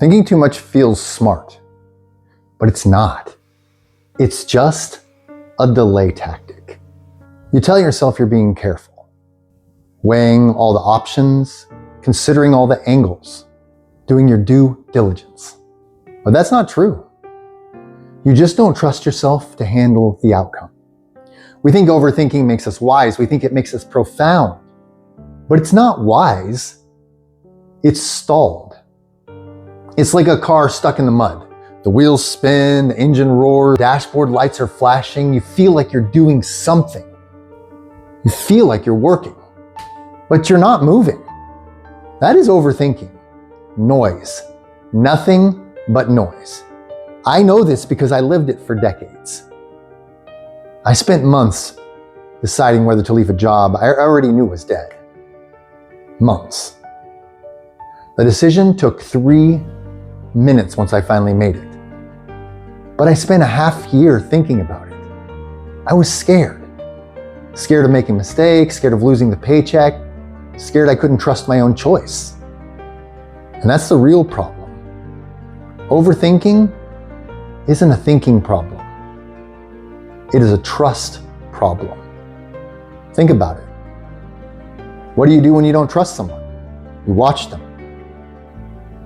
Thinking too much feels smart, but it's not. It's just a delay tactic. You tell yourself you're being careful, weighing all the options, considering all the angles, doing your due diligence. But that's not true. You just don't trust yourself to handle the outcome. We think overthinking makes us wise. We think it makes us profound. But it's not wise. It's stalled. It's like a car stuck in the mud. The wheels spin, the engine roars, dashboard lights are flashing. You feel like you're doing something. You feel like you're working, but you're not moving. That is overthinking. Noise. Nothing but noise. I know this because I lived it for decades. I spent months deciding whether to leave a job I already knew was dead. Months. The decision took 3 minutes once I finally made it. But I spent a half year thinking about it. I was scared. Scared of making mistakes, scared of losing the paycheck, scared I couldn't trust my own choice. And that's the real problem. Overthinking isn't a thinking problem. It is a trust problem. Think about it. What do you do when you don't trust someone? You watch them.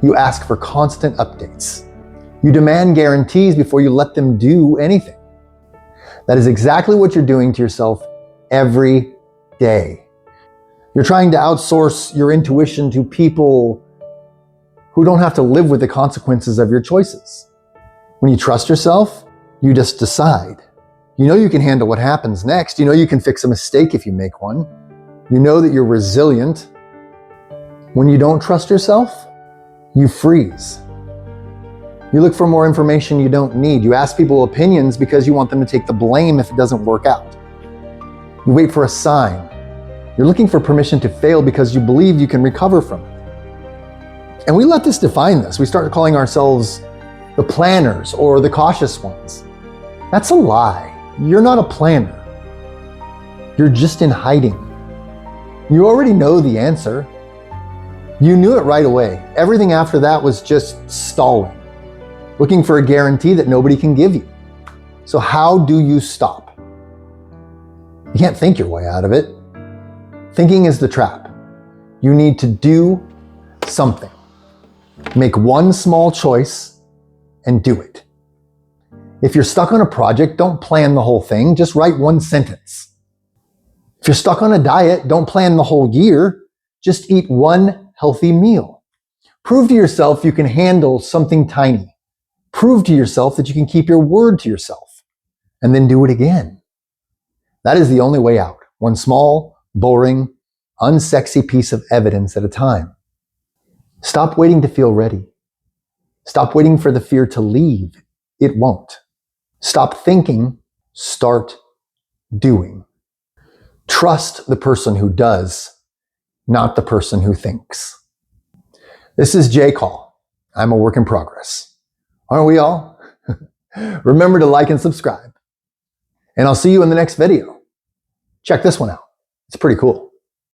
You ask for constant updates. You demand guarantees before you let them do anything. That is exactly what you're doing to yourself every day. You're trying to outsource your intuition to people who don't have to live with the consequences of your choices. When you trust yourself, you just decide. You know you can handle what happens next. You know you can fix a mistake if you make one. You know that you're resilient. When you don't trust yourself, you freeze. You look for more information you don't need. You ask people opinions because you want them to take the blame if it doesn't work out. You wait for a sign. You're looking for permission to fail because you believe you can recover from it. And we let this define us. We start calling ourselves the planners or the cautious ones. That's a lie. You're not a planner. You're just in hiding. You already know the answer. You knew it right away. Everything after that was just stalling, looking for a guarantee that nobody can give you. So how do you stop? You can't think your way out of it. Thinking is the trap. You need to do something. Make one small choice and do it. If you're stuck on a project, don't plan the whole thing. Just write one sentence. If you're stuck on a diet, don't plan the whole year. Just eat one healthy meal. Prove to yourself you can handle something tiny. Prove to yourself that you can keep your word to yourself. And then do it again. That is the only way out. One small, boring, unsexy piece of evidence at a time. Stop waiting to feel ready. Stop waiting for the fear to leave. It won't. Stop thinking, start doing. Trust the person who does, not the person who thinks. This is Jay Call. I'm a work in progress. Aren't we all? Remember to like and subscribe. And I'll see you in the next video. Check this one out. It's pretty cool.